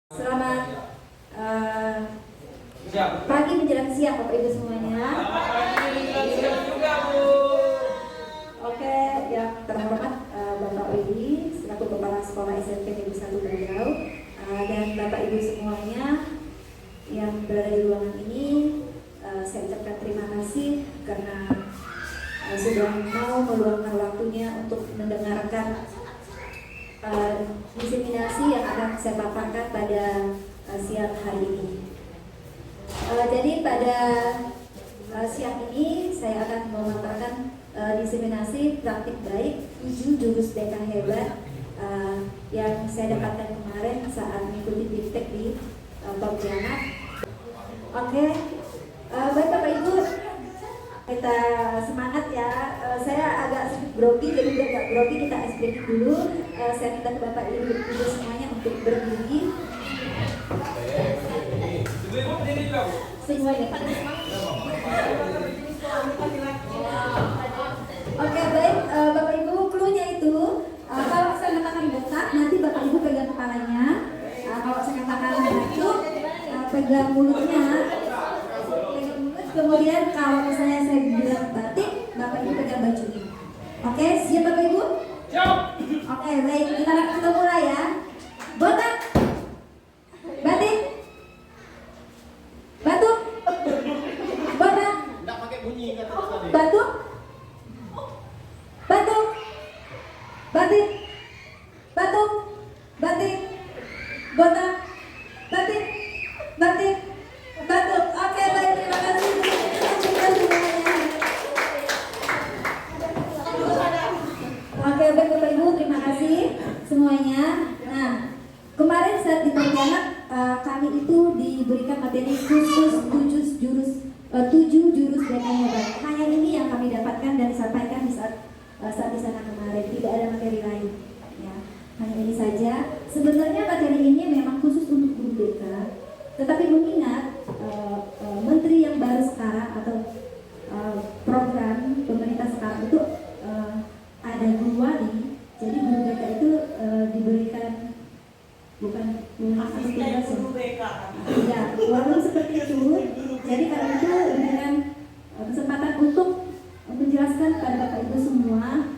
Selamat pagi menjelang siang Bapak Ibu semuanya. Oke, yang terhormat Bapak Widi selaku Kepala Sekolah SMP Negeri 1 Beliau dan Bapak Ibu semuanya yang berada di ruangan ini, saya ucapkan terima kasih karena sudah mau meluangkan waktunya untuk mendengarkan diseminasi yang akan saya paparkan pada siang hari ini. Jadi pada siang ini saya akan memaparkan diseminasi praktik baik 7 jurus BK hebat yang saya dapatkan kemarin saat mengikuti BIMTEK di Pontianak. Oke, baik Bapak Ibu, kita semangat ya. Saya agak sedikit grogi, jadi udah agak grogi, kita ice breaking dulu. Saya minta ke Bapak Ibu semuanya untuk berdiri. Semuanya. Oke, baik Bapak Ibu, clue-nya itu kalau saya katakan botak, nanti Bapak Ibu pegang kepalanya. Kalau saya katakan batuk, pegang mulutnya. Kemudian kalau misalnya saya bilang batik, Bapak Ibu pegang bajunya. Oke, siap Bapak Ibu? Siap. Oke, baik, kita mulai ya. Botak, batik, batuk, botak, enggak pakai bunyi kata tadi. batuk, batuk, batik, batuk, batik, botak, batik, batik, batuk. Oke, baik, terima kasih. Oke, baik Bapak Ibu, terima kasih semuanya. Nah, kemarin saat di Pontianak kami itu diberikan materi khusus 7 jurus BK hebat. Hanya ini yang kami dapatkan dan disampaikan di saat di sana kemarin. Tidak ada materi lain. Ya, hanya ini saja. Sebenarnya materi ini memang khusus untuk guru BK. Tetapi mengingat menteri yang baru sekarang atau program pemerintah sekarang itu ada guru wali, jadi guru BK itu diberikan bukan asisten guru BK. Ya, walaupun seperti itu, jadi karena itu diberikan kesempatan untuk menjelaskan kepada Bapak Ibu semua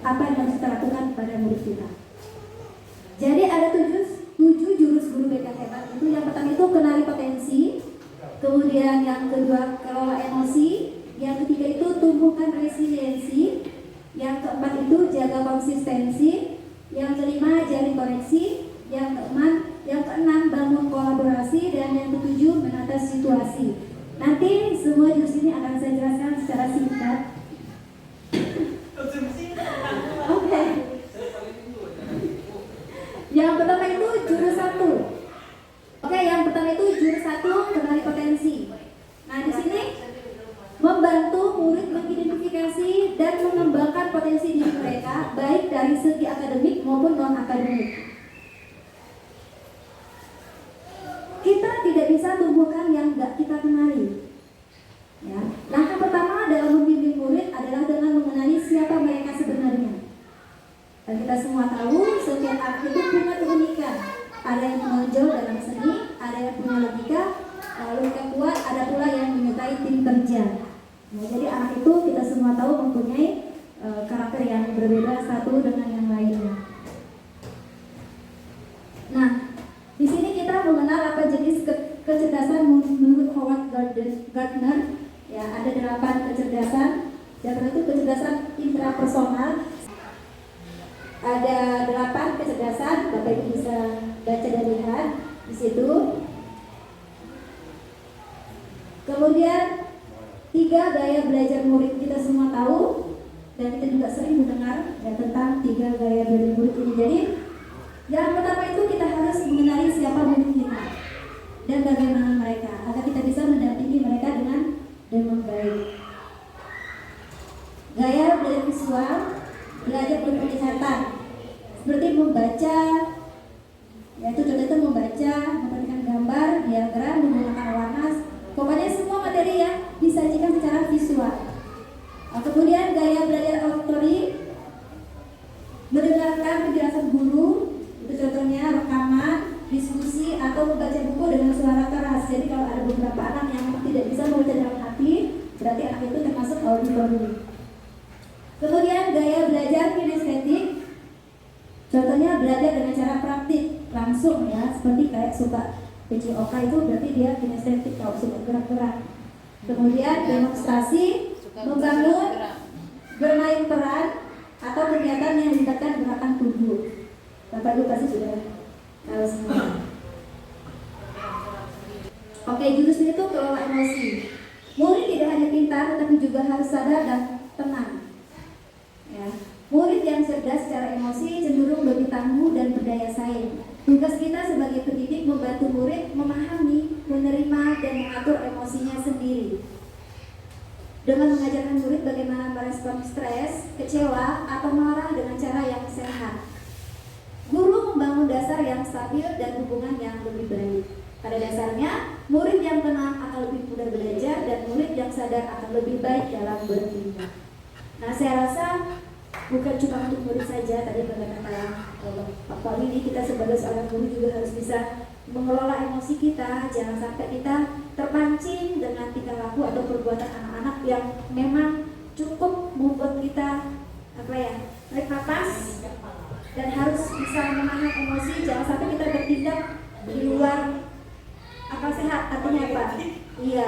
apa yang harus kita lakukan pada murid kita. Jadi ada 7 jurus guru BK hebat itu. Yang pertama itu kenali potensi, kemudian yang kedua kelola emosi, yang ketiga itu tumbuhkan resiliensi, yang keempat itu jaga konsistensi, yang kelima jalin koneksi, yang keenam bangun kolaborasi, dan yang ketujuh menata situasi. Nanti semua jurus ini akan saya jelaskan secara singkat. Oke. Yang pertama itu jurus 1. Oke, yang pertama itu jurus 1 kenali potensi. Nah, di sini membantu murid mengidentifikasi dan mengembangkan potensi diri mereka baik dari segi akademik maupun non akademik. Kita tidak bisa tumbuhkan yang nggak kita kenali. Ya, langkah pertama dalam membimbing murid adalah dengan mengenali siapa mereka sebenarnya. Dan kita semua tahu setiap anak itu punya keunikan. Ada yang menonjol dalam seni, ada yang punya logika kuat, ada pula yang menyukai tim kerja. Nah, jadi anak itu kita semua tahu mempunyai karakter yang berbeda satu dengan yang lainnya. Nah, di sini kita mengenal apa jenis kecerdasan menurut Howard Gardner. Ya, ada 8 kecerdasan. Yang pertama itu kecerdasan intrapersonal. Ada 8 kecerdasan, Bapak Ibu bisa baca dan lihat di situ. Kemudian 3 gaya belajar murid, kita semua tahu dan kita juga sering mendengar ya, tentang 3 gaya belajar murid ini. Jadi yang pertama itu kita harus mengenali siapa murid kita dan bagaimana mereka agar kita bisa mendampingi mereka dengan baik. Gaya belajar visual, belajar berpenglihatan, seperti membaca, yaitu contoh itu membaca, memperhatikan gambar, diagram, menggunakan warna. Pokoknya semua materi yang disajikan secara visual. Kemudian gaya belajar auditory, mendengarkan penjelasan guru, itu contohnya rekaman, diskusi atau membaca buku dengan suara keras. Jadi kalau ada beberapa anak yang tidak bisa membaca dalam hati, berarti anak itu termasuk auditory. Kemudian gaya belajar kinestetik, contohnya belajar dengan cara praktik langsung ya, seperti kayak suka PCOK itu berarti dia kinestetik, kalau suka gerak-gerak. Kemudian demonstrasi, membangun, bermain peran, atau kegiatan yang melibatkan gerakan tubuh. Bapak Ibu pasti sudah tahu semua. Oke, jurusnya itu kelola emosi. Murid tidak hanya pintar, tetapi juga harus sadar dan tenang. Ya. Murid yang cerdas secara emosi cenderung lebih tangguh dan berdaya saing. Tugas kita sebagai pendidik membantu murid memahami, menerima, dan mengatur emosinya sendiri. Dengan mengajarkan murid bagaimana merespon stres, kecewa, atau marah dengan cara yang sehat. Guru membangun dasar yang stabil dan hubungan yang lebih baik. Pada dasarnya, murid yang tenang akan lebih mudah belajar dan murid yang sadar akan lebih baik dalam bertindak. Nah, saya rasa bukan cuma untuk murid saja, tadi kata Pak Wali, kita sebagai seorang guru juga harus bisa mengelola emosi kita. Jangan sampai kita terpancing dengan tingkah laku atau perbuatan anak-anak yang memang cukup membuat kita tarik nafas dan harus bisa menahan emosi. Jangan sampai kita bertindak di luar akal sehat. Artinya apa? Iya,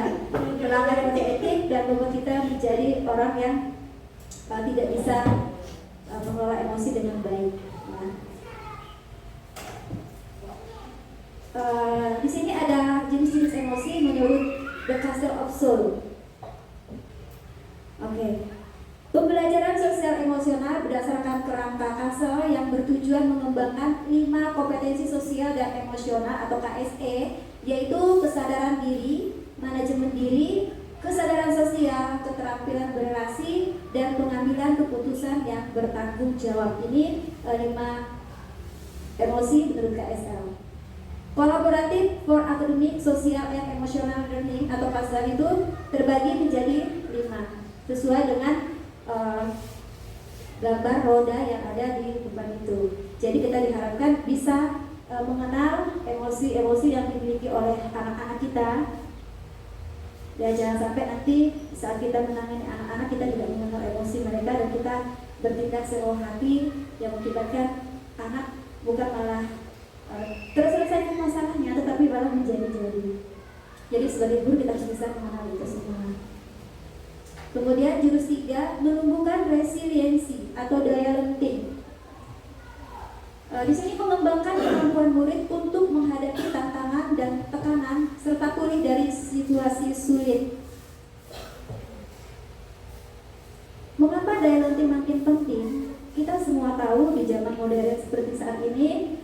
melanggar kode etik dan membuat kita menjadi orang yang tidak bisa mengelola emosi dengan baik. Di sini ada jenis-jenis emosi menurut The Castle of Soul. Oke. Pembelajaran sosial emosional berdasarkan kerangka Castle yang bertujuan mengembangkan 5 kompetensi sosial dan emosional atau KSE, yaitu kesadaran diri, manajemen diri, kesadaran sosial, keterampilan berelasi, dan pengambilan keputusan yang bertanggung jawab. Ini 5 emosi menurut KSL. Kolaboratif for academic, social, and emotional learning atau KSL itu terbagi menjadi 5 sesuai dengan gambar roda yang ada di depan itu. Jadi kita diharapkan bisa mengenal emosi-emosi yang dimiliki oleh anak-anak kita. Dan jangan sampai nanti saat kita menangani anak-anak kita tidak mengenal emosi mereka dan kita bertindak seluruh hati yang mengakibatkan anak bukan malah terselesaikan masalahnya, tetapi malah menjadi-jadi. Jadi sebagai guru kita harus bisa mengenal itu semua. Kemudian jurus 3, menumbuhkan resiliensi atau daya lenting. Di sini mengembangkan kemampuan murid untuk menghadapi tantangan dan tekanan serta pulih dari situasi sulit. Mengapa daya lenting makin penting? Kita semua tahu di zaman modern seperti saat ini,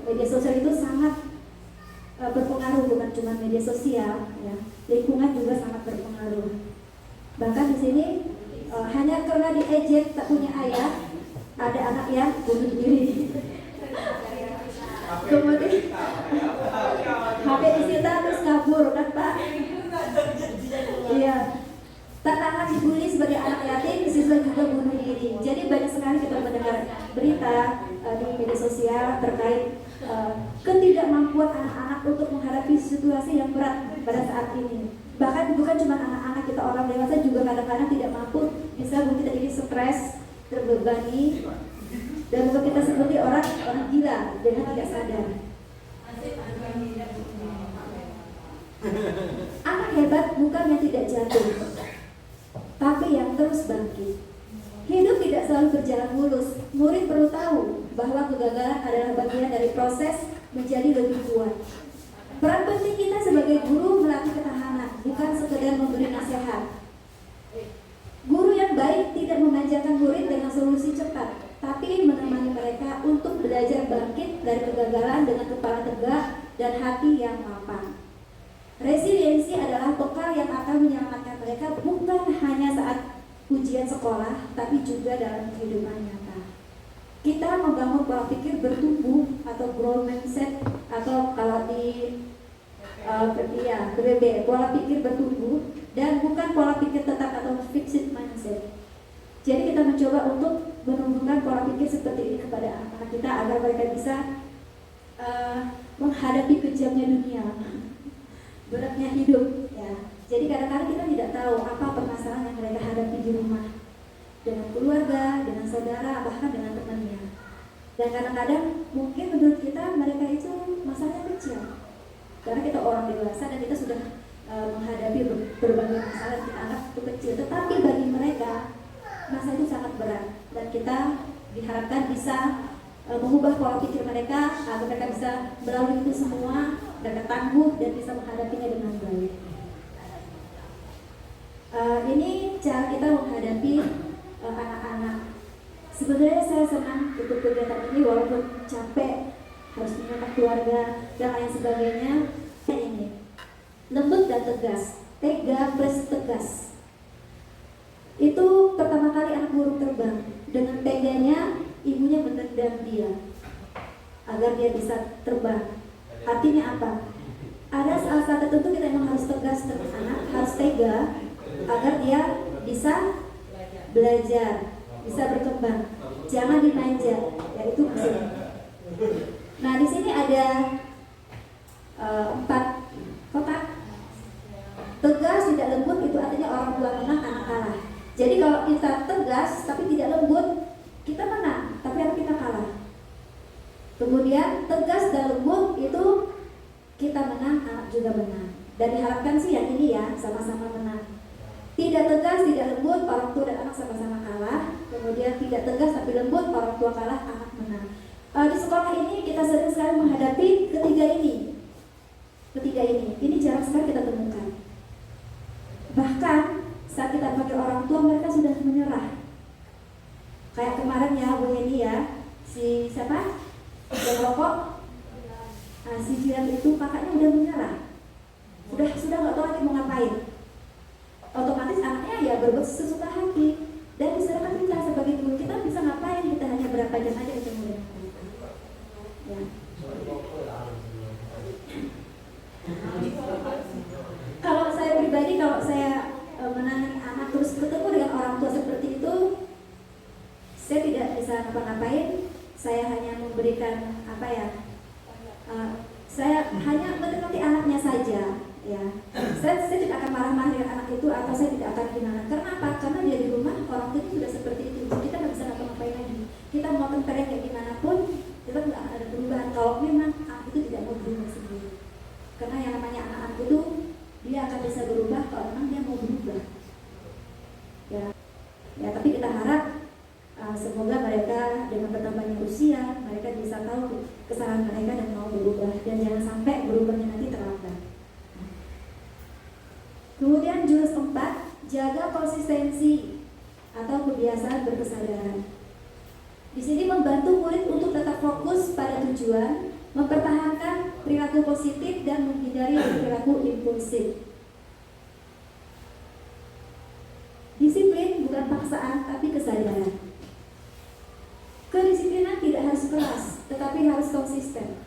media sosial itu sangat berpengaruh, bukan cuma media sosial, ya, lingkungan juga sangat berpengaruh. Bahkan di sini hanya karena diejek tak punya ayah, ada anak yang bunuh diri. Kemudian HP disita terus kabur kan Pak? Iya. Tantangan dibully sebagai anak yatim, siswa juga bunuh diri. Jadi banyak sekali kita mendengar berita di media sosial terkait ketidakmampuan anak-anak untuk menghadapi situasi yang berat pada saat ini. Bahkan bukan cuma anak-anak, kita orang dewasa juga kadang-kadang tidak mampu, bisa membuat kita jadi stres, terbebani, dan membuat kita seperti orang gila dengan tidak sadar. Anak hebat bukan yang tidak jatuh, tapi yang terus bangkit. Hidup tidak selalu berjalan mulus. Murid perlu tahu bahwa kegagalan adalah bagian dari proses menjadi lebih kuat. Peran penting kita sebagai guru melatih ketahanan, bukan sekedar memberi nasihat. Guru yang baik tidak memanjakan murid dengan solusi cepat, tapi menemani mereka untuk belajar bangkit dari kegagalan dengan kepala tegak dan hati yang lapang. Resiliensi adalah bekal yang akan menyelamatkan mereka bukan hanya saat ujian sekolah, tapi juga dalam kehidupan nyata. Kita membangun pola pikir bertumbuh atau growth mindset, atau kalau di BB, pola pikir bertumbuh dan bukan pola pikir tetap atau fixed mindset. Jadi kita mencoba untuk menumbuhkan pola pikir seperti ini kepada anak-anak kita agar mereka bisa menghadapi kejamnya dunia, beratnya hidup ya. Jadi kadang-kadang kita tidak tahu apa permasalahan yang mereka hadapi di rumah, dengan keluarga, dengan saudara, bahkan dengan temannya. Dan kadang-kadang mungkin menurut kita mereka itu masalahnya kecil, karena kita orang dewasa dan kita sudah menghadapi berbagai masalah yang kita anggap itu kecil. Tetapi bagi mereka masa itu sangat berat, dan kita diharapkan bisa mengubah pola pikir mereka agar mereka bisa melalui itu semua, mereka tangguh dan bisa menghadapinya dengan baik. Ini cara kita menghadapi anak-anak. Sebenarnya saya senang untuk kegiatan ini walaupun capek, harus menyiapkan keluarga dan lain sebagainya. Ini lembut dan tegas, tega plus tegas. Itu pertama kali anak burung terbang, dengan teganya ibunya menendang dia agar dia bisa terbang. Artinya apa? Ada saat-saat tertentu kita memang harus tegas dengan anak, harus tega agar dia bisa belajar, bisa berkembang. Jangan dimanja, ya itu maksudnya. Nah, di sini ada 4 kotak. Tegas, tidak lembut, itu artinya orang tua menang, anak kalah. Jadi kalau kita tegas tapi tidak lembut, kita menang, tapi anak kita kalah. Kemudian tegas dan lembut itu kita menang, anak juga menang. Dan diharapkan sih yang ini ya, sama-sama menang. Tidak tegas, tidak lembut, orang tua dan anak sama-sama kalah. Kemudian tidak tegas tapi lembut, orang tua kalah, anak menang. Di sekolah ini kita sering sekali menghadapi ketiga ini. Ini jarang sekali kita temukan. Bahkan saat kita panggil orang tua, mereka sudah menyerah. Kayak kemarin ya, Bu Yeni ya, si siapa? Yang rokok. Si Jiran itu kakaknya udah menyerah. Sudah nggak tahu lagi mau ngapain. Otomatis anaknya ya berbuat sesuka hati. Dan misalkan kita sebagai guru, kita bisa ngapain? Kita hanya berapa jam aja ketemu dengan mereka. Ya. Kalau saya pribadi, kalau saya menangani anak terus ketemu dengan orang tua seperti itu, saya tidak bisa ngapa-ngapain. Saya hanya memberikan saya hanya mendekati anaknya saja, ya. Saya tidak akan marah-marah dengan anak itu, atau saya tidak akan gimana. Karena apa? Karena dia di rumah orang tua itu sudah seperti itu. Kita nggak bisa ngapa-ngapain lagi. Kita mau tempelin kayak gimana pun, kita nggak akan ada perubahan. Kalau memang anak itu tidak mau berubah sendiri. Karena yang namanya anak-anak itu, dia akan bisa berubah kalau memang dia mau berubah. Ya, tapi kita harap semoga mereka dengan bertambahnya usia, mereka bisa tahu kesalahan mereka dan mau berubah, dan jangan sampai berubahnya nanti terlambat. Kemudian jurus 4, jaga konsistensi atau kebiasaan berkesadaran. Di sini membantu murid untuk tetap fokus pada tujuan, mempertahankan perilaku positif dan menghindari perilaku impulsif. Disiplin bukan paksaan, tapi kesadaran. Kedisiplinan tidak harus keras, tetapi harus konsisten.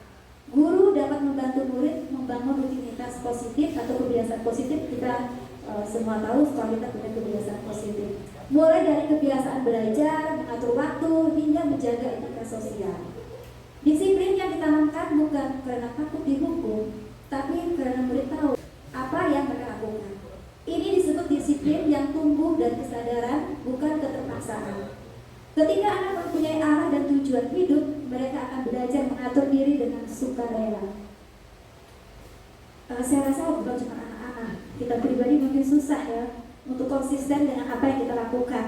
Guru dapat membantu murid membangun rutinitas positif atau kebiasaan positif. Kita semua tahu sekolah kita punya kebiasaan positif. Mulai dari kebiasaan belajar, mengatur waktu, hingga menjaga etika sosial. Disiplin yang ditanamkan bukan karena takut dihukum, tapi karena murid tahu apa yang mereka lakukan. Ini disebut disiplin yang tumbuh dari kesadaran, bukan keterpaksaan. Ketika anak mempunyai arah dan tujuan hidup, mereka akan belajar mengatur diri dengan sukarela. Saya rasa bukan cuma anak-anak, kita pribadi mungkin susah ya untuk konsisten dengan apa yang kita lakukan.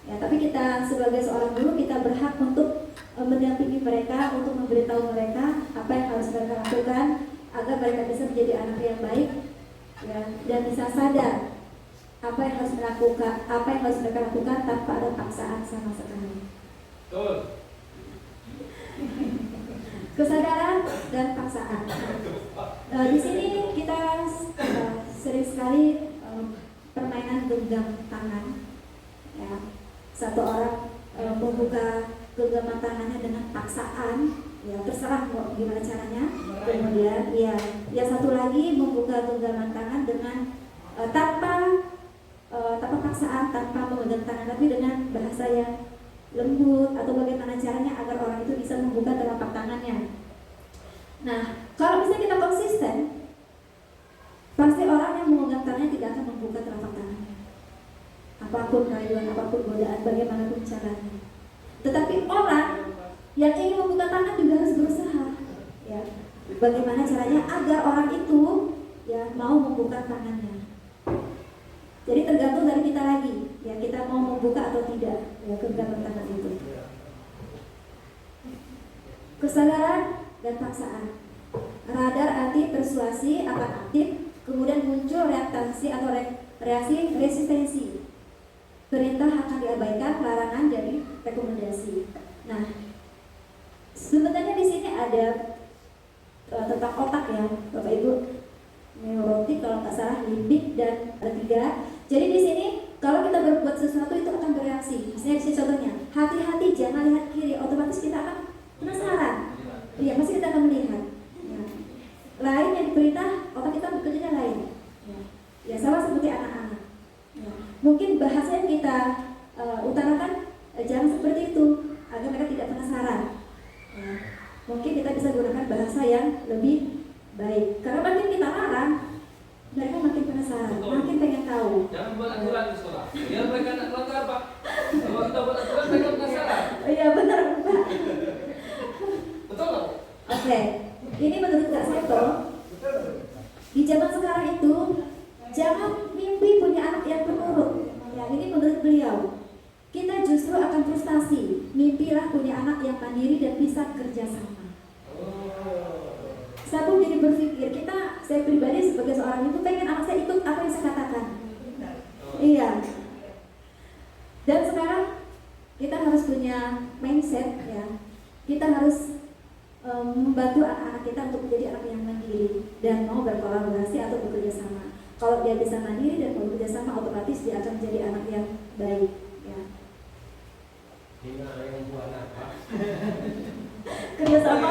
Ya, tapi kita sebagai seorang guru, kita berhak untuk mendampingi mereka, untuk memberitahu mereka apa yang harus mereka lakukan agar mereka bisa menjadi anak yang baik, ya, dan bisa sadar apa yang harus mereka lakukan tanpa ada paksaan sama sekali. Betul. Kesadaran dan paksaan. Di sini kita sering sekali permainan genggam tangan. Ya, satu orang membuka genggaman tangannya dengan paksaan. Ya, terserah mau gimana caranya. Kemudian, yang satu lagi membuka genggaman tangan dengan tanpa paksaan, tanpa memegang tangan, tapi dengan bahasa yang lembut, atau bagaimana caranya agar orang itu bisa membuka telapak tangannya. Nah, kalau misalnya kita konsisten, pasti orang yang memegang tangannya tidak akan membuka telapak tangannya. Apapun rayuan, apapun godaan, bagaimanapun caranya. Tetapi orang yang ingin membuka tangan juga harus berusaha. Ya, bagaimana caranya agar orang itu ya mau membuka tangannya. Jadi tergantung dari kita lagi, ya kita mau membuka atau tidak, ya kegiatan tangan itu. Kesadaran dan paksaan. Radar anti persuasi akan aktif, kemudian muncul reaksi atau reaksi resistensi. Perintah akan diabaikan, larangan jadi rekomendasi. Nah, sebenarnya di sini ada tentang otak ya, Bapak Ibu. Neurotik kalau nggak salah, limbik dan ketiga. Jadi di sini kalau kita berbuat sesuatu itu akan bereaksi. Misalnya di sini contohnya, hati-hati jangan lihat kiri, otomatis kita akan penasaran. Iya, pasti kita akan melihat. Ya. Lain yang diperintah, otak kita bekerjanya lain. Ya, sama seperti anak-anak. Ya. Mungkin bahasa yang kita utarakan jangan seperti itu agar mereka tidak penasaran. Ya. Mungkin kita bisa gunakan bahasa yang lebih baik. Karena makin kita larang, mereka makin penasaran, makin pengen tahu. Jangan buat aturan di sekolah. Biar mereka nak melanggar, Pak. Kalau kita buat aturan, mereka penasaran. Iya benar, Pak. Betul nggak? Oke, ini menurut Kak Seto, di zaman sekarang itu jangan mimpi punya anak yang penurut. Ya, ini menurut beliau. Kita justru akan frustasi. Mimpilah punya anak yang mandiri dan bisa kerja sama. Saya pun jadi berpikir, saya pribadi sebagai seorang ibu pengen anak saya ikut apa yang saya katakan. Iya. Dan sekarang kita harus punya mindset ya. Kita harus membantu anak-anak kita untuk menjadi anak yang mandiri dan mau berkolaborasi atau bekerja sama. Kalau dia bisa mandiri dan mau bekerja sama, otomatis dia akan menjadi anak yang baik. Ya. Yang buat apa? Kerja sama.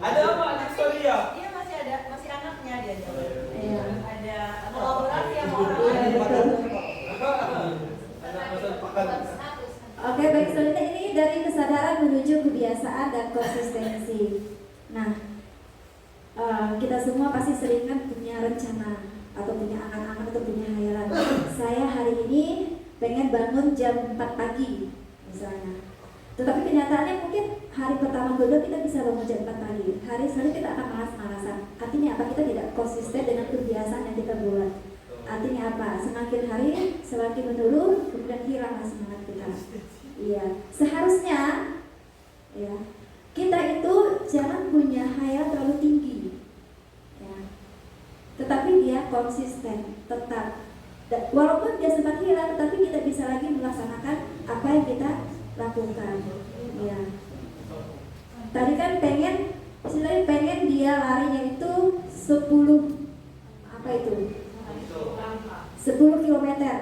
Ada apa anak Soria? Dia masih anaknya dia. Iya. Ada kolaborasi sama orang Iya, lain. betul. Anak pesan pakan. Oke, baik, selanjutnya ini dari kesadaran menuju kebiasaan dan konsistensi. Nah, kita semua pasti sering kan punya rencana atau punya angan-angan atau punya hayalan. Saya hari ini pengen bangun jam 4 pagi misalnya. Tetapi kenyataannya mungkin hari pertama kedua kita bisa bangun jam 4 pagi. Hari selanjutnya kita akan malas-malasan. Artinya apa? Kita tidak konsisten dengan kebiasaan yang kita buat. Artinya apa? Semakin hari semakin menurun, kemudian hilang semangat kita. Iya, seharusnya ya kita itu jangan punya hayal terlalu tinggi. Ya. Tetapi dia konsisten, tetap. Walaupun dia sempat hilang, tetapi kita bisa lagi melaksanakan apa yang kita lakukan. Ya. Tadi kan pengen dia larinya itu 10 apa itu? 10 kilometer.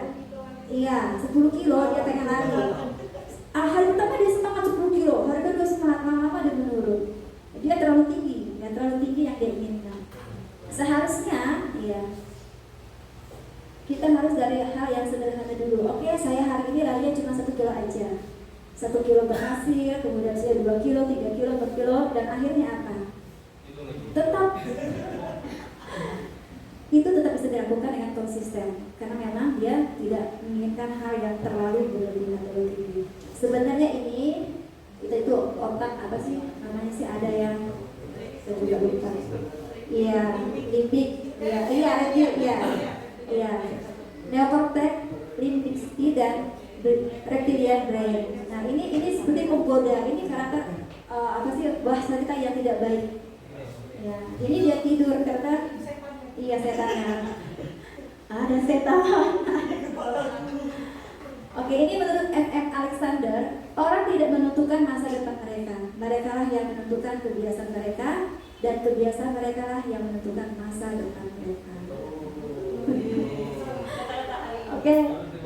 Iya, 10 kilo dia pengen lari. Hari pertama dia semangat 10 kilo, hari kedua semangat, lama-lama dia menurun. Dia terlalu tinggi yang dia inginkan. Seharusnya, ya, kita harus dari hal yang sederhana dulu. Oke, saya hari ini larinya cuma 1 kilo aja. 1 kilo berhasil, kemudian saya 2 kilo, 3 kilo, 4 kilo, dan akhirnya apa? Tetap itu tetap bisa dilakukan dengan konsisten karena memang dia tidak menginginkan hal yang terlalu berlebihan atau tinggi. Sebenarnya ini itu otak apa sih namanya sih, ada yang saya juga lupa. Iya, limbik, iya, neokortex, limbik dan reptilian brain. Nah ini seperti menggoda, ini karakter apa sih bahasa kita yang tidak baik. Ya, ini dia tidur karena iya setannya. Ada setan. Oke, ini menurut F.M. Alexander, orang tidak menentukan masa depan mereka. Mereka lah yang menentukan kebiasaan mereka, dan kebiasaan mereka lah yang menentukan masa depan mereka. Oke,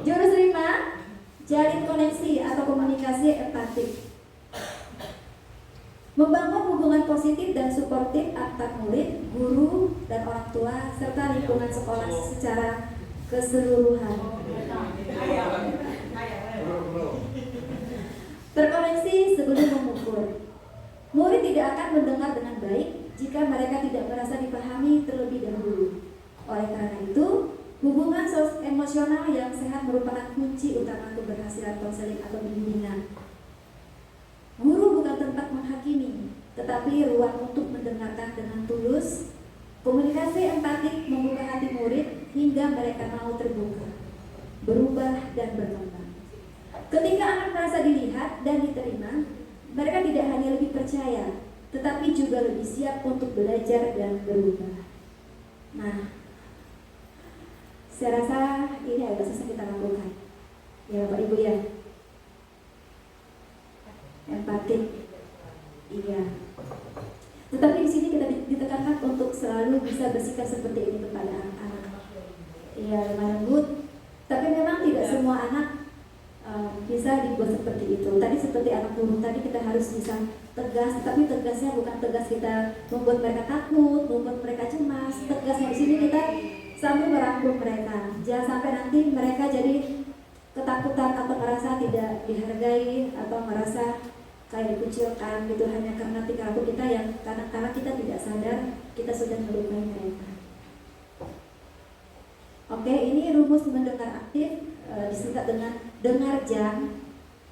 jurus 5, jalin koneksi atau komunikasi empatik. Membangun hubungan positif dan suportif antar murid, guru, dan orang tua, serta lingkungan sekolah secara keseluruhan. Terkoneksi sebelum mengukur. Murid tidak akan mendengar dengan baik jika mereka tidak merasa dipahami terlebih dahulu. Oleh karena itu, hubungan emosional yang sehat merupakan kunci utama keberhasilan konseling atau bimbingan. Guru bukan tempat menghakimi, tetapi ruang untuk mendengarkan dengan tulus. Komunikasi empatik membuka hati murid hingga mereka mau terbuka, berubah dan berkembang. Ketika anak merasa dilihat dan diterima, mereka tidak hanya lebih percaya, tetapi juga lebih siap untuk belajar dan berubah. Nah, saya rasa ini agak susah kita lakukan, ya Bapak Ibu ya. Empatik, iya. Tetapi di sini kita ditekankan untuk selalu bisa bersikap seperti ini kepada anak-anak. Iya, lemah lembut. Tapi memang tidak semua anak bisa dibuat seperti itu. Tadi seperti anak burung tadi kita harus bisa tegas, tapi tegasnya bukan tegas kita membuat mereka takut, membuat mereka cemas. Tegasnya di sini kita sambil merangkul mereka. Jangan sampai nanti mereka jadi ketakutan atau merasa tidak dihargai atau merasa kayak dikucilkan gitu hanya karena tingkah laku kita yang karena kita tidak sadar kita sudah melukai mereka. Oke, ini rumus mendengar aktif disingkat dengan dengar jam.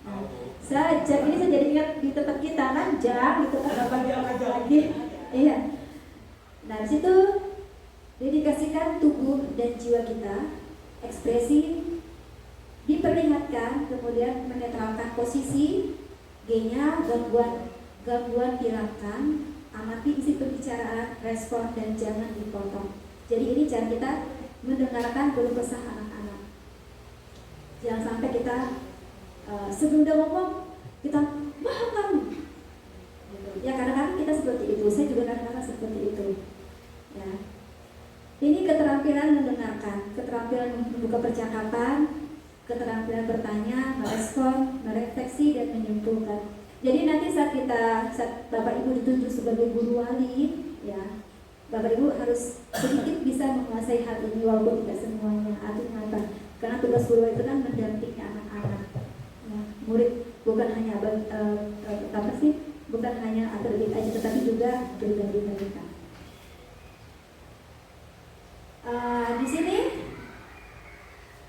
Nah, jam ini saya jadi ingat di tempat kita kan jam itu kan lagi. Iya. Nah, di situ dedikasikan tubuh dan jiwa kita, ekspresi diperlihatkan, kemudian menetralkan posisi. G-nya gangguan hilangkan, amati isi pembicaraan, respon dan jangan dipotong. Jadi ini cara kita mendengarkan keluh kesah anak-anak. Jangan sampai kita sebelum dia ngomong kita paham kamu. Ya kadang-kadang kita seperti itu. Saya juga kadang-kadang seperti itu. Ya. Ini keterampilan mendengarkan, keterampilan membuka percakapan, keterampilan bertanya, merespon, merefleksi dan menyimpulkan. Jadi nanti saat Bapak Ibu ditunjuk sebagai guru wali, ya Bapak Ibu harus sedikit bisa menguasai hal ini walaupun tidak semuanya. Artinya apa? Karena tugas guru itu kan mendampingi anak-anak. Ya, murid bukan hanya bukan hanya akademik aja, tetapi juga pribadi mereka. Di sini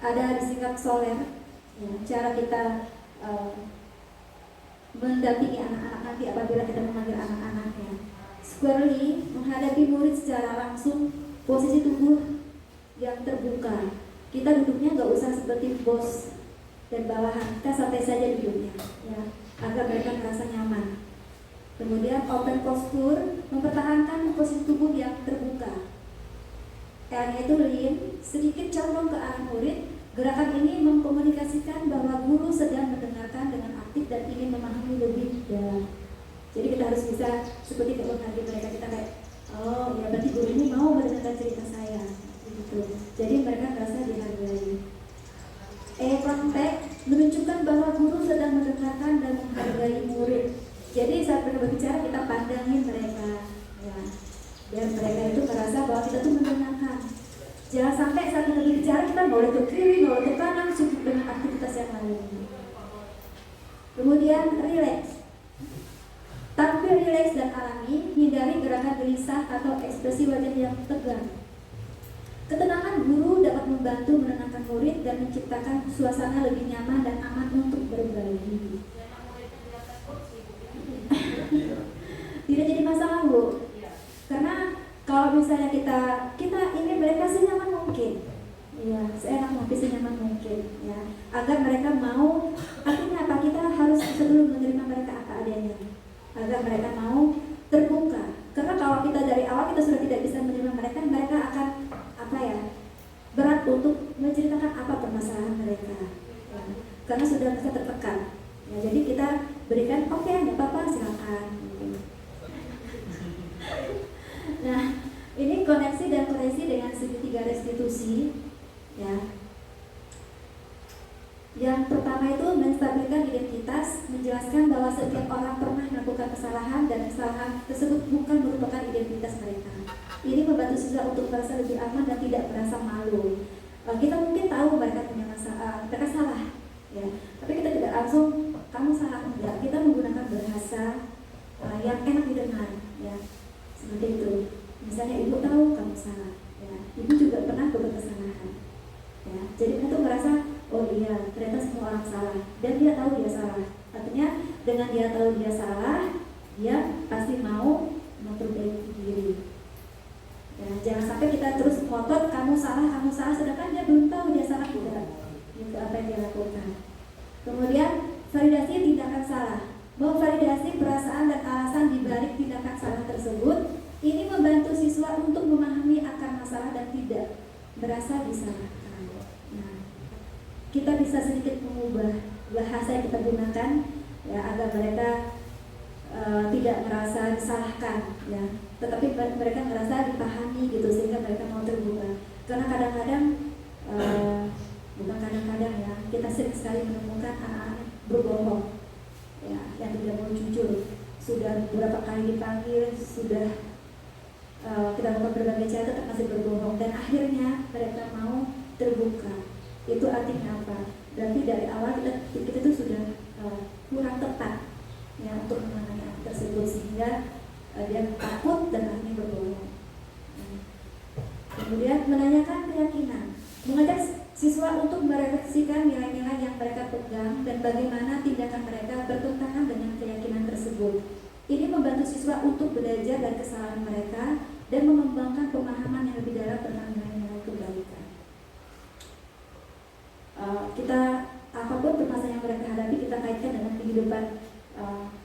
ada disingkat soler, ya, cara kita mendampingi anak-anak nanti apabila kita memanggil anak-anaknya. Squarely menghadapi murid secara langsung, posisi tubuh yang terbuka. Kita duduknya nggak usah seperti bos dan bawahan, kita santai saja duduknya, ya, agar mereka merasa nyaman. Kemudian open posture, mempertahankan posisi tubuh yang terbuka. L-nya itu lean, sedikit condong ke arah murid. Gerakan ini mengkomunikasikan bahwa guru sedang mendengarkan dengan aktif dan ingin memahami lebih dalam. Jadi kita harus bisa seperti menghargai mereka, kita kayak, oh ya berarti guru ini mau mendengarkan cerita saya, gitu. Jadi mereka merasa dihargai. Contact menunjukkan bahwa guru sedang mendengarkan dan menghargai murid. Jadi saat mereka berbicara kita pandangin mereka, ya, biar mereka itu merasa bahwa kita tuh mendengarkan. Jangan sampai saat kita berbicara kita boleh ke kiri, boleh ke kanan, sibuk dengan aktivitas yang lain. Kemudian relax. Tampil rileks dan alami, hindari gerakan gelisah atau ekspresi wajah yang tegang. Ketenangan guru dapat membantu menenangkan murid dan menciptakan suasana lebih nyaman dan aman untuk berbagi. Tidak jadi masalah, Bu. Karena kalau misalnya kita ingin mereka senyaman mungkin, ya, seenak mungkin, senyaman mungkin, ya, agar mereka mau. Artinya apa? Kita harus sebelum menerima mereka apa adanya, agar mereka mau terbuka. Karena kalau kita dari awal kita sudah tidak bisa menerima mereka, mereka akan berat untuk menceritakan apa permasalahan mereka, ya, karena sudah mereka tertekan. Ya, jadi kita berikan oke, nggak apa-apa, silakan. Nah, ini koneksi dan koreksi dengan segitiga restitusi, ya. Yang pertama itu menstabilkan identitas, menjelaskan bahwa setiap orang pernah melakukan kesalahan dan kesalahan tersebut bukan merupakan identitas mereka. Ini membantu siswa untuk merasa lebih aman dan tidak merasa malu. Kita mungkin tahu mereka punya masalah, mereka salah, ya. Tapi kita tidak langsung kamu salah, enggak. Kita menggunakan bahasa yang enak didengar, ya, seperti itu. Misalnya ibu tahu kamu salah, ya, ibu juga pernah berbuat kesalahan, ya. Jadi itu merasa, oh iya, ternyata semua orang salah, dan dia tahu dia salah. Artinya dengan dia tahu dia salah, dia pasti mau memperbaiki diri. Ya, jangan sampai kita terus ngotot kamu salah, sedangkan dia belum tahu dia salah tidak. Itu apa yang dia lakukan. Kemudian validasi tindakan salah. Memvalidasi perasaan dan alasan dibalik tindakan salah tersebut. Ini membantu siswa untuk memahami akar masalah dan tidak merasa disalahkan. Nah, kita bisa sedikit mengubah bahasa yang kita gunakan, ya, agar mereka tidak merasa disalahkan, ya, tetapi mereka merasa dipahami gitu, sehingga mereka mau terbuka. Karena kadang-kadang bukan kadang-kadang, ya, kita sering sekali menemukan anak-anak berbohong, ya, yang tidak mau jujur. Sudah beberapa kali dipanggil, sudah kita lakukan berbagai cara, tetap masih berbohong, dan akhirnya mereka mau terbuka. Itu artinya apa? Berarti dari awal kita itu sudah kurang tepat, ya, untuk menangani anak tersebut, sehingga dia takut dan akhirnya berbohong. Kemudian menanyakan keyakinan, mengajak siswa untuk merefleksikan nilai-nilai yang mereka pegang dan bagaimana tindakan mereka bertentangan dengan keyakinan tersebut. Ini membantu siswa untuk belajar dari kesalahan mereka dan mengembangkan pemahaman yang lebih dalam tentang nilai-nilai kebaikan. Kita apapun permasalahan yang mereka hadapi, kita kaitkan dengan kehidupan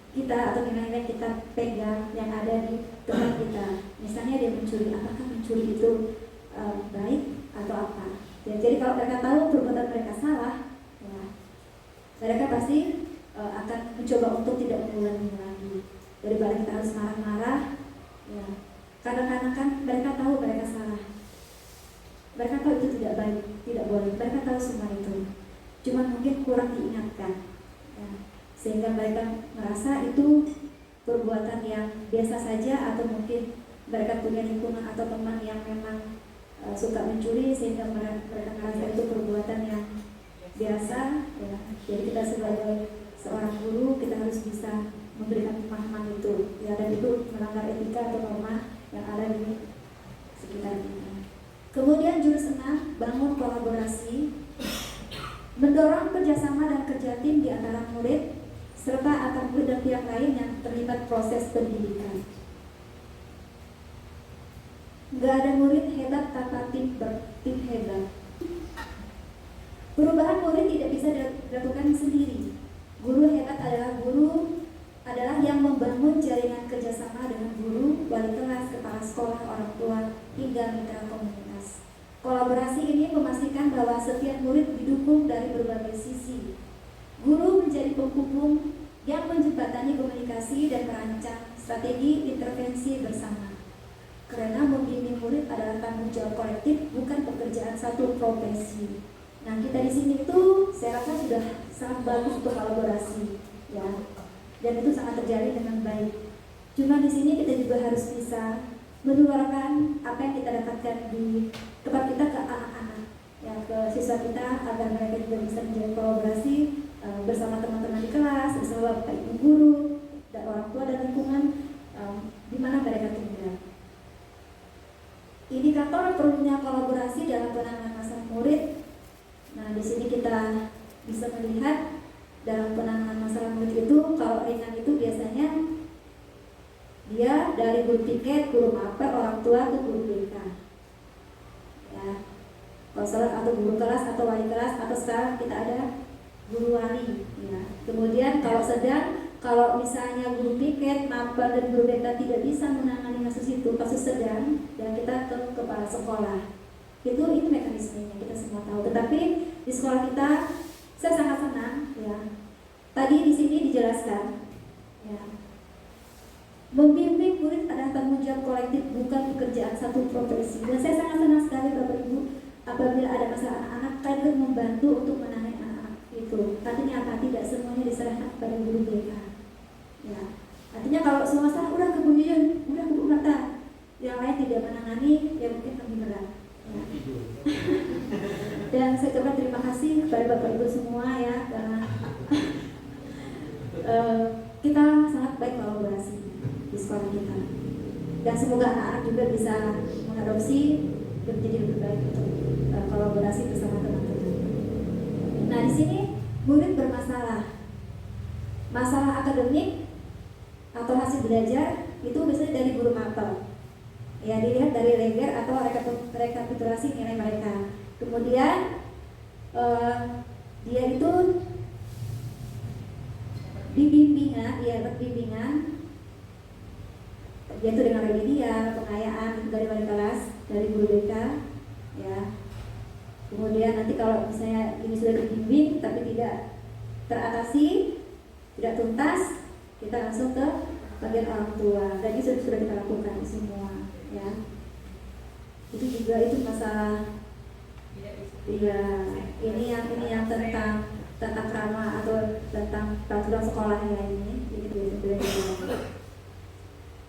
kita atau nilai-nilai kita pegang yang ada di tempat kita. Misalnya dia mencuri, apakah mencuri itu baik atau apa? Ya, jadi kalau mereka tahu perbuatan mereka salah, ya, mereka pasti akan mencoba untuk tidak mengulanginya lagi. Daripada kita harus marah-marah, ya, kadang-kadang kan mereka tahu mereka salah, mereka tahu itu tidak baik, tidak boleh, mereka tahu semua itu, cuma mungkin kurang diingatkan, ya, sehingga mereka merasa itu perbuatan yang biasa saja, atau mungkin mereka punya lingkungan atau teman yang memang suka mencuri, sehingga mereka merasa itu perbuatan yang biasa, ya. Jadi kita sebagai seorang guru, kita harus bisa memberikan pemahaman itu, ya, dan itu melanggar etika atau norma yang ada di sekitar kita. Kemudian jurus 6, bangun kolaborasi, mendorong kerjasama dan kerja tim di antara murid serta antar murid dan pihak lain yang terlibat proses pendidikan. Gak ada murid hebat tanpa tim hebat. Perubahan murid tidak bisa dilakukan sendiri. Guru hebat adalah yang membangun jaringan kerjasama dengan guru, wali kelas, kepala sekolah, orang tua, hingga mitra komunitas. Kolaborasi ini memastikan bahwa setiap murid didukung dari berbagai sisi. Guru menjadi penghubung yang menjembatani komunikasi dan merancang strategi intervensi bersama. Karena membimbing murid adalah tanggung jawab kolektif, bukan pekerjaan satu profesi. Nah, kita di sini tuh saya rasa sudah sangat bagus untuk kolaborasi, ya, dan itu sangat terjalin dengan baik. Cuma di sini kita juga harus bisa menularkan apa yang kita dapatkan di tempat kita ke anak-anak, ya, ke siswa kita, agar mereka juga bisa menjalin kolaborasi bersama teman-teman di kelas, bersama bapak ibu guru dan orang tua dan lingkungan di mana mereka tinggal. Indikator perlunya kolaborasi dalam penanganan masalah murid. Nah, di sini kita bisa melihat dalam penanganan masalah murid itu, kalau ringan itu biasanya dia dari guru piket, guru mapel, orang tua, atau guru BK, ya, konselor atau guru kelas atau wali kelas, atau sekarang kita ada guru wali, ya. Kemudian kalau sedang, kalau misalnya guru piket, mapel, dan guru BK tidak bisa menangani kasus itu, kasus sedang, dan kita ke kepala sekolah. Itu mekanismenya kita semua tahu. Tetapi di sekolah kita, saya sangat senang, ya. Tadi di sini dijelaskan, ya, membimbing murid adalah tanggung jawab kolektif, bukan pekerjaan satu profesi. Dan saya sangat senang sekali Bapak Ibu apabila ada masalah anak-anak, kalian membantu untuk menangani anak-anak itu. Artinya apa? Tidak semuanya diserahkan kepada guru BK. Ya. Artinya kalau semua masalah udah ke Bu Yuyun, udah ke Bu Marta, yang lain tidak menangani, ya mungkin lebih berat. Ya. Dan saya terima kasih kepada Bapak Ibu semua, ya, karena kita sangat baik kolaborasi di sekolah kita. Dan semoga anak-anak juga bisa mengadopsi dan menjadi lebih baik untuk kolaborasi bersama teman-teman. Nah, di sini murid bermasalah, masalah akademik atau hasil belajar itu biasanya dari guru mapel. Ya, dilihat dari leger atau rekapitulasi nilai mereka. Kemudian dia itu bimbingan, yaitu dengan remedial, pengayaan itu dari wali kelas, dari guru BK, ya. Kemudian nanti kalau misalnya ini sudah dibimbing tapi tidak teratasi, tidak tuntas, kita langsung ke bagian orang tua. Dan itu sudah kita lakukan semua, ya. Itu juga itu masalah. Iya, ini yang tentang tata krama atau tentang peraturan sekolah ya ini.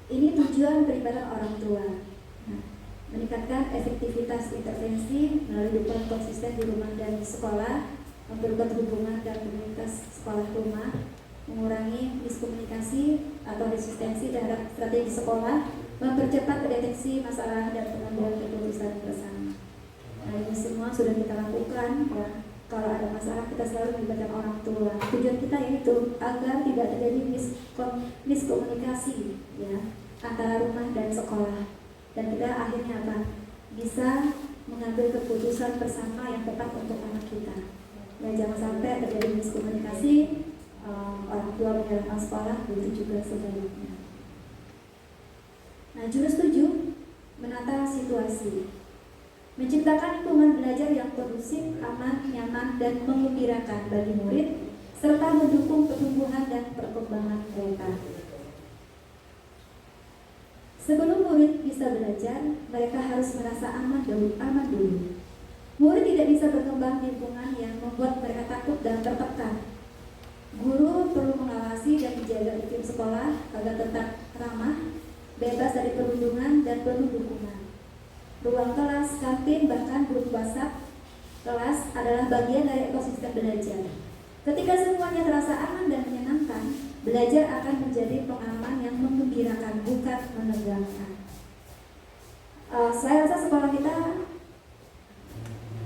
Ini tujuan pelibatan orang tua. Nah, meningkatkan efektivitas intervensi melalui dukungan konsisten di rumah dan sekolah, memperkuat hubungan dan komunitas sekolah rumah, mengurangi miskomunikasi atau resistensi terhadap strategi sekolah, mempercepat deteksi masalah dan pengambilan keputusan bersama. Nah, ini semua sudah kita lakukan ya. Kalau ada masalah kita selalu melibatkan orang tua. Tujuan kita yaitu agar tidak terjadi miskomunikasi ya antara rumah dan sekolah. Dan kita akhirnya apa? Bisa mengambil keputusan bersama yang tepat untuk anak kita. Ya, jangan sampai terjadi miskomunikasi, orang tua menyalahkan sekolah, begitu juga sebaliknya. Nah, jurus 7 menata situasi. Menciptakan lingkungan belajar yang kondusif, aman, nyaman, dan menggembirakan bagi murid, serta mendukung pertumbuhan dan perkembangan mereka. Sebelum murid bisa belajar, mereka harus merasa aman dulu. Murid tidak bisa berkembang di lingkungan yang membuat mereka takut dan tertekan. Guru perlu mengawasi dan menjaga iklim sekolah agar tetap ramah, bebas dari perundungan, dan penuh dukungan. Ruang kelas, kantin, bahkan grup WhatsApp kelas adalah bagian dari ekosistem belajar. Ketika semuanya terasa aman dan menyenangkan, belajar akan menjadi pengalaman yang menggembirakan, bukan menegangkan. Saya rasa sekolah kita,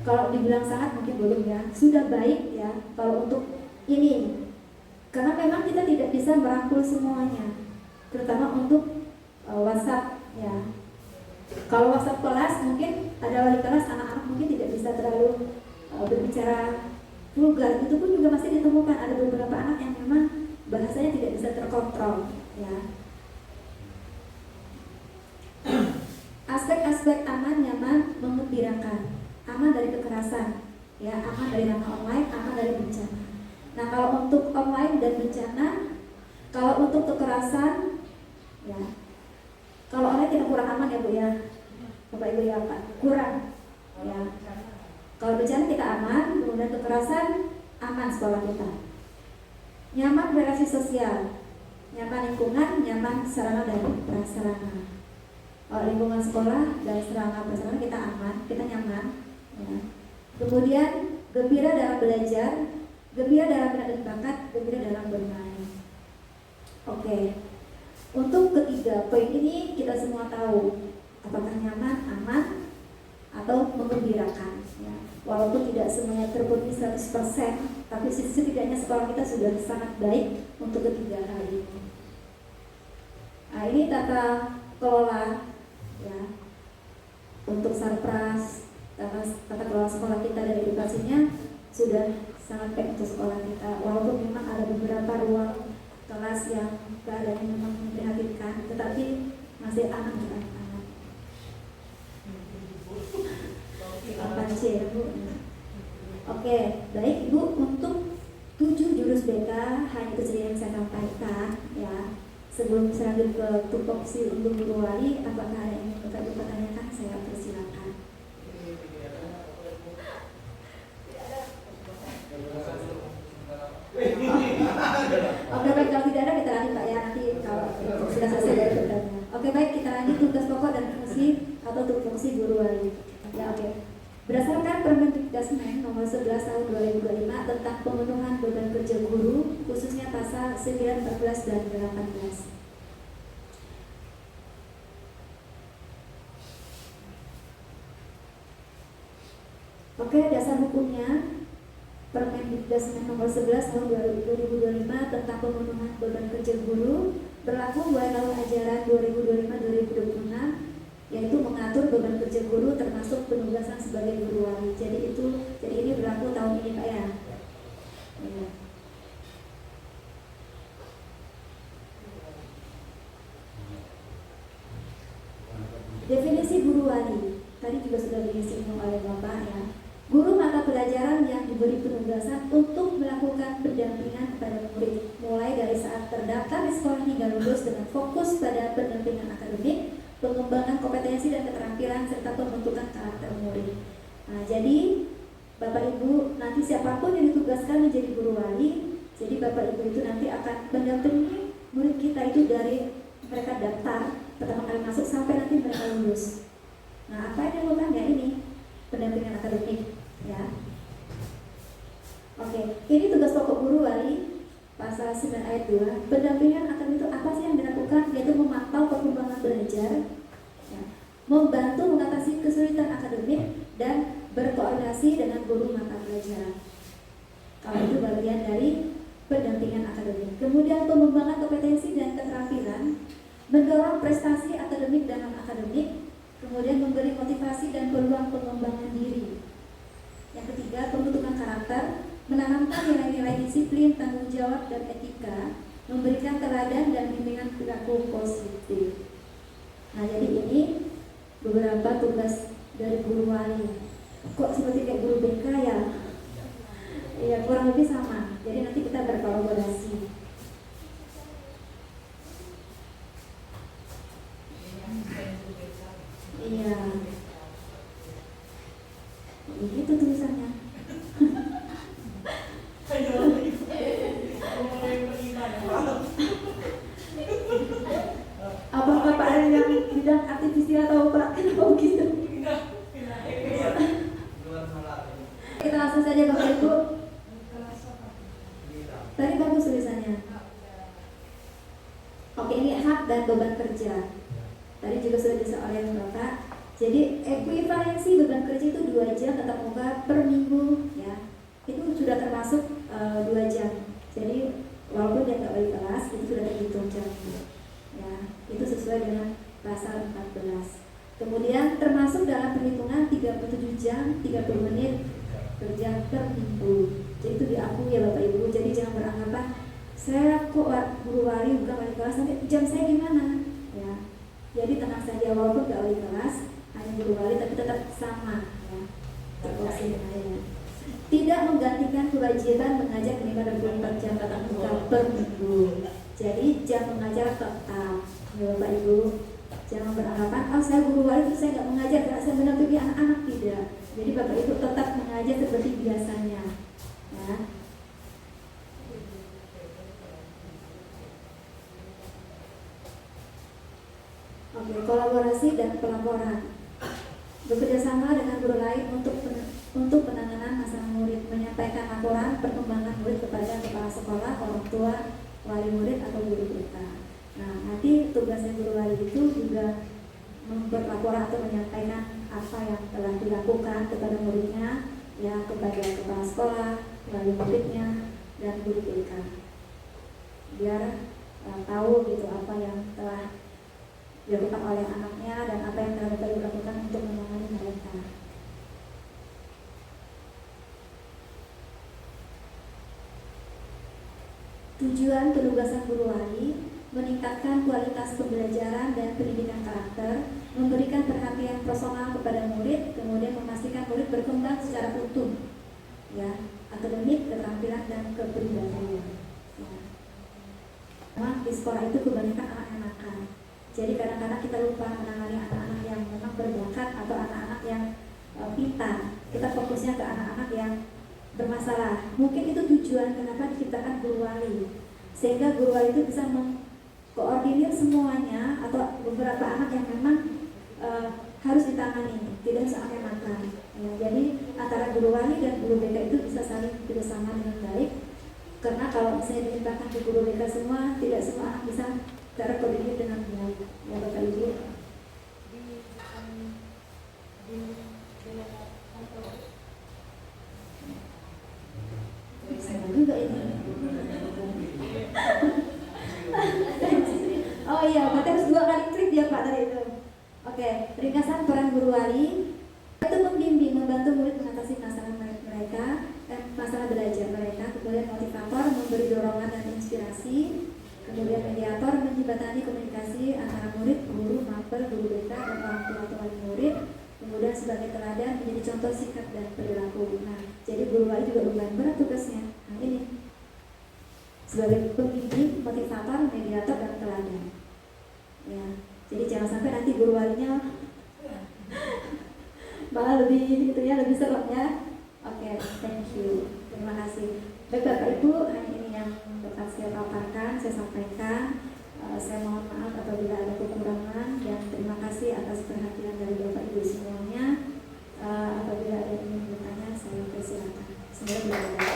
kalau dibilang sangat mungkin belum ya, sudah baik ya kalau untuk ini. Karena memang kita tidak bisa merangkul semuanya, terutama untuk WhatsApp ya. Kalau WhatsApp kelas mungkin ada wali kelas, anak-anak mungkin tidak bisa terlalu berbicara vulgar. Itu pun juga masih ditemukan ada beberapa anak yang memang bahasanya tidak bisa terkontrol ya. Aspek-aspek aman, nyaman, menggembirakan. Aman dari kekerasan ya, aman dari ranah online, aman dari bencana. Nah, kalau untuk online dan bencana, kalau untuk kekerasan ya, kalau online kita kurang aman ya Bu ya, Bapak Ibu ya Pak, kurang ya. Kalau bencana kita aman, kemudian kekerasan aman sekolah kita. Nyaman relasi sosial, nyaman lingkungan, nyaman sarana dan prasarana. Kalau lingkungan sekolah dan sarana prasarana kita aman, kita nyaman ya. Kemudian gembira dalam belajar, gembira dalam minat dan bakat, gembira dalam bermain. Oke. Untuk ketiga poin ini kita semua tahu apakah nyaman, aman, atau menggembirakan ya. Walaupun tidak semuanya terpenuhi 100%, tapi setidaknya sekolah kita sudah sangat baik untuk ketiga hal ini. Nah, ini tata kelola ya, untuk sarpras, tata kelola sekolah kita dan edukasinya sudah sangat baik untuk sekolah kita. Walaupun memang ada beberapa ruang kelas yang keadaannya memang memprihatinkan, tetapi masih aman untuk anak-anak. Oke, baik Ibu, untuk 7 jurus BK hanya itu saja yang saya sampaikan ya. Sebelum saya lanjut ke tupoksi untuk guru wali, apakah ada yang ingin Bapak Ibu pertanyakan? Saya persilakan. Oke, baik, kalau tidak ada kita lanjut Pak ya, nanti kalau sudah selesai dari pertanyaan. Oke, baik, kita lanjut tugas pokok dan fungsi atau tupoksi guru wali. Ya, oke. Berdasarkan Permendikbud nomor 11 tahun 2025 tentang pemenuhan beban kerja guru khususnya pasal 9, 14, dan 18. Oke, dasar hukumnya Permendikbud nomor 11 tahun 2025 tentang pemenuhan beban kerja guru berlaku mulai tahun ajaran 2025-2026, yaitu mengatur beban kerja guru termasuk penugasan sebagai guru wali. Jadi ini berlaku tahun ini Pak ya. Ya. Definisi guru wali tadi juga sudah disinggung oleh Bapak ya. Guru mata pelajaran yang diberi penugasan untuk melakukan pendampingan kepada murid mulai dari saat terdaftar di sekolah hingga lulus dengan fokus pada pendampingan akademik, pengembangan kompetensi dan keterampilan serta pembentukan karakter murid. Nah, jadi Bapak Ibu nanti siapapun yang ditugaskan menjadi guru wali, jadi Bapak Ibu itu nanti akan mendampingi murid kita itu dari mereka daftar pertama kali masuk sampai nanti mereka lulus. Nah, apa yang dilakukan ya ini pendampingan akademik. Ya, oke. Ini tugas pokok guru wali pasal 9 ayat 2. Pendampingan akademik itu apa sih yang dilakukan? Yaitu memantau perkembangan belajar, ya, membantu mengatasi kesulitan akademik dan berkoordinasi dengan guru mata pelajaran. Kalau itu bagian dari pendampingan akademik. Kemudian pengembangan kompetensi dan keterampilan, mendorong prestasi akademik dan non akademik, kemudian memberi motivasi dan peluang pengembangan diri. Yang ketiga, pembentukan karakter, menanamkan nilai-nilai disiplin, tanggung jawab, dan etika, memberikan teladan dan bimbingan perilaku positif. Nah, jadi ini beberapa tugas dari guru wali. Kok seperti kayak guru BK ya? Ya, kurang lebih sama. Jadi nanti kita berkolaborasi. Iya. Begitu tulisannya. Apakah Pak ada yang bidang artifisial atau Pak? Kenapa begitu? Kita langsung saja Bapak Ibu. Tadi bagus tulisannya. Oke, ini hak dan beban kerja. Tadi juga sudah disebut oleh Bapak. Jadi ekuivalensi beban kerja itu 2 jam tatap muka per minggu ya. Itu sudah termasuk 2 jam. Jadi walaupun dia nggak balik kelas itu sudah terhitung jamnya. Ya, itu sesuai dengan pasal 14. Kemudian termasuk dalam perhitungan 37 jam 30 menit kerja per minggu. Jadi itu diakui ya Bapak Ibu. Jadi jangan beranggapan saya kok guru wali bukan wali kelas, nanti jam saya gimana? Ya. Jadi tenang saja, walaupun nggak wali kelas, hanya guru wali tapi tetap sama ya. Terkoneksi dengannya. Tidak menggantikan kewajiban mengajar minimal 24 jam tatap muka per minggu. Jadi jam mengajar tetap ya Bapak Ibu. Jangan beranggapan, oh saya guru wali itu saya nggak mengajar karena saya mendampingi anak-anak, tidak. Jadi Bapak Ibu tetap mengajar seperti biasanya ya. Oke, kolaborasi dan pelaporan. Bekerjasama dengan guru lain untuk penanganan masalah murid, menyampaikan laporan perkembangan murid kepada kepala sekolah, orang tua, wali murid atau guru BK. Nah, nanti tugasnya guru wali itu juga membuat laporan atau menyampaikan apa yang telah dilakukan kepada muridnya, ya kepada kepala sekolah, wali muridnya, dan guru BK. Biar tahu gitu apa yang telah dilakukan oleh anaknya dan apa yang telah dilakukan untuk menangani mereka. Tujuan penugasan guru wali meningkatkan kualitas pembelajaran dan pendidikan karakter, memberikan perhatian personal kepada murid, kemudian memastikan murid berkembang secara utuh, ya, akademik, keterampilan dan kepribadian. Ya. Memang di sekolah itu kebanyakan anak-anak nakal. Jadi kadang-kadang kita lupa menangani anak-anak yang memang berbakat atau anak-anak yang pintar. Kita fokusnya ke anak-anak yang bermasalah. Mungkin itu tujuan kenapa diciptakan guru wali, sehingga guru wali itu bisa mengkoordinir semuanya atau beberapa anak yang memang harus ditangani, tidak seakan makan. Ya, jadi antara guru wali dan guru BK itu bisa saling bekerjasama dengan baik Karena kalau misalnya dilimpahkan ke guru BK semua, tidak semua anak bisa terkoordinir dengan baik. Ya Bapak Ibu. Sama juga ini. Oh iya, berarti harus 2 kali klik ya Pak tadi itu. Oke, ringkasan peran guru wali itu membimbing, membantu murid mengatasi masalah mereka, masalah belajar mereka, kemudian motivator, memberi dorongan dan inspirasi, kemudian mediator, menjembatani komunikasi antara murid, guru, mapel, guru BK, dan orang tua atau wali murid, kemudian sebagai teladan menjadi contoh sikap dan perilaku. Nah, jadi guru wali juga lumayan berat tugasnya. Nah ini sebagai pembimbing, motivator, mediator, dan teladan. Ya, jadi jangan sampai nanti guru walinya malah lebih gitu ya, lebih serem ya. Oke, thank you, terima kasih. Baik Bapak Ibu, ini yang dapat saya paparkan, saya sampaikan. Saya mohon maaf apabila ada kekurangan dan terima kasih atas perhatian dari Bapak Ibu semuanya. Apabila ada yang ingin bertanya, saya persilakan. Semoga bermanfaat.